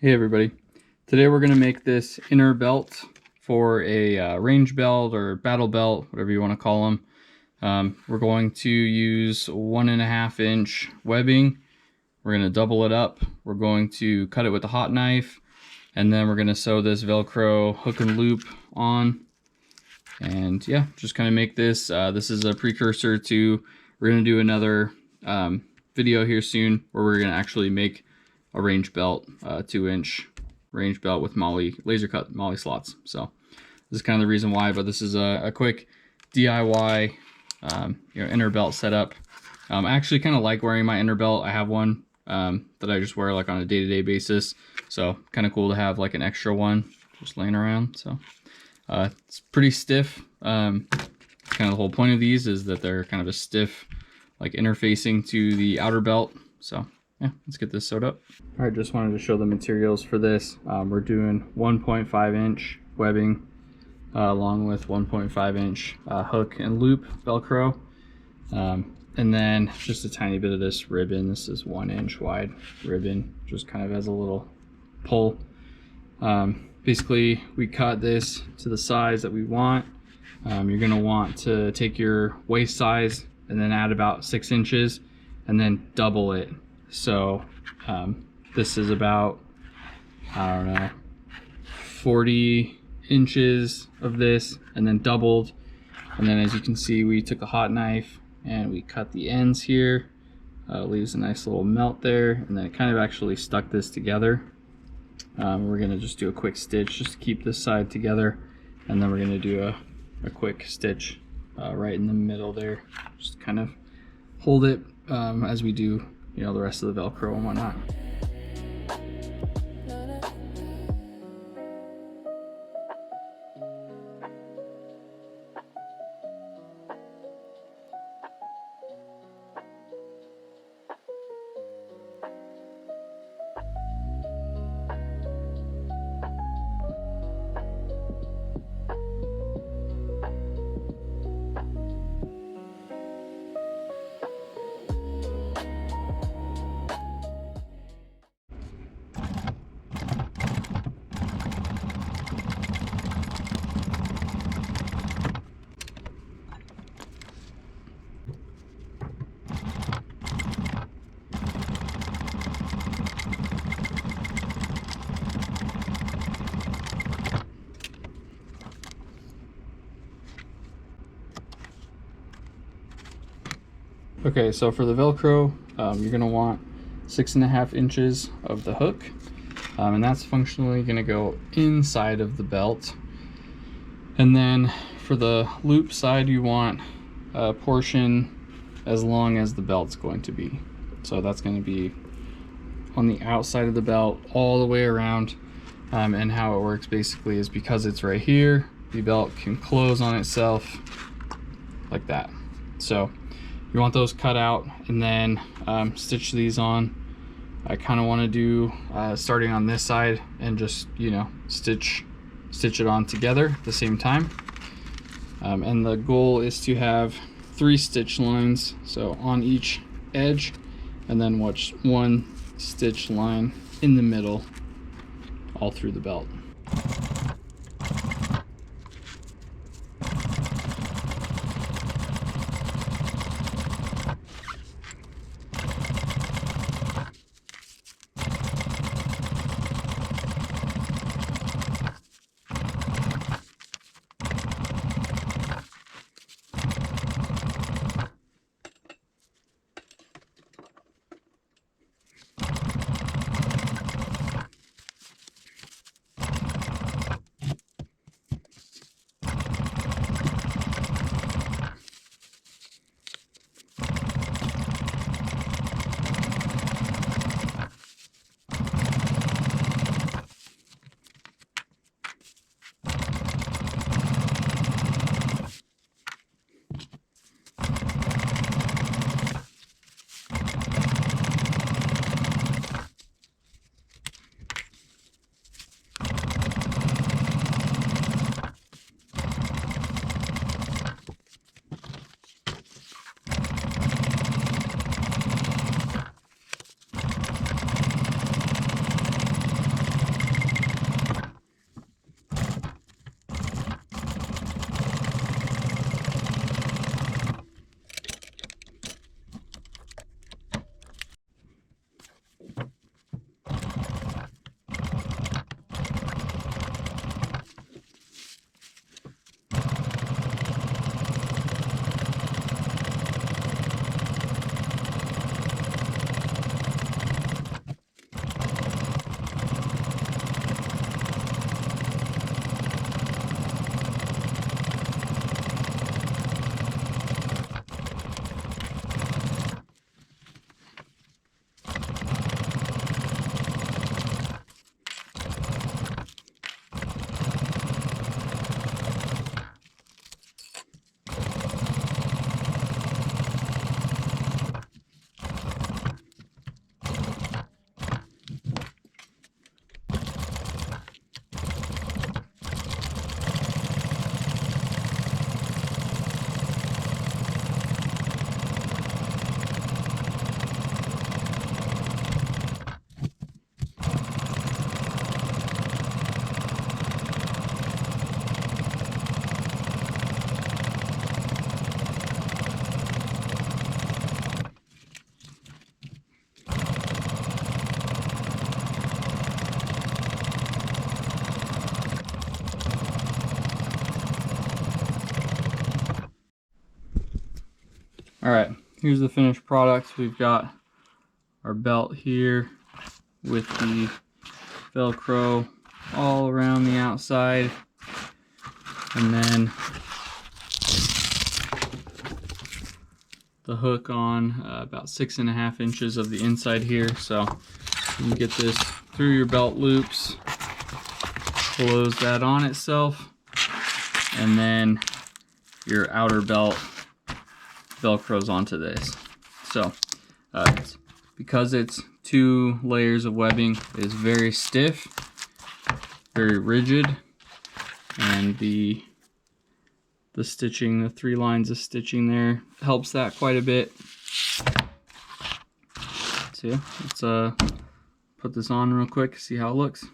Hey everybody, today we're going to make this inner belt for a range belt or battle belt, whatever you want to call them. We're going to use 1.5 inch webbing. We're going to double it up. We're going to cut it with a hot knife, and then we're going to sew this Velcro hook and loop on. And yeah, just kind of make this. This is a precursor to, we're going to do another video here soon where we're going to actually make a range belt, 2-inch range belt with laser cut MOLLE slots. So this is kind of the reason why, but this is a quick DIY inner belt setup. I actually kind of like wearing my inner belt. I have one that I just wear like on a day-to-day basis, so kind of cool to have like an extra one just laying around. So it's pretty stiff. Kind of the whole point of these is that they're kind of a stiff, like interfacing to the outer belt. So yeah, let's get this sewed up. All right, just wanted to show the materials for this. We're doing 1.5 inch webbing along with 1.5 inch hook and loop Velcro. And then just a tiny bit of this ribbon. This is 1 inch wide ribbon, just kind of as a little pull. Basically, we cut this to the size that we want. You're gonna want to take your waist size and then add about 6 inches and then double it. So this is about, I don't know, 40 inches of this and then doubled. And then as you can see, we took a hot knife and we cut the ends here. Leaves a nice little melt there, and then it kind of actually stuck this together. We're gonna just do a quick stitch just to keep this side together, and then we're gonna do a quick stitch right in the middle there. Just kind of hold it as we do the rest of the Velcro and whatnot. Okay, so for the Velcro, you're gonna want 6.5 inches of the hook, and that's functionally gonna go inside of the belt. And then for the loop side, you want a portion as long as the belt's going to be. So that's gonna be on the outside of the belt all the way around. And how it works basically is because it's right here, the belt can close on itself like that. So you want those cut out and then stitch these on. I kind of want to do starting on this side and just stitch it on together at the same time. And the goal is to have 3 stitch lines, so on each edge, and then watch 1 stitch line in the middle all through the belt. All right, here's the finished product. We've got our belt here with the Velcro all around the outside, and then the hook on about 6.5 inches of the inside here. So you can get this through your belt loops, close that on itself, and then your outer belt velcros onto this. So because it's 2 layers of webbing, it is very stiff, very rigid, and the stitching, the 3 lines of stitching there helps that quite a bit. So yeah, let's put this on real quick, see how it looks.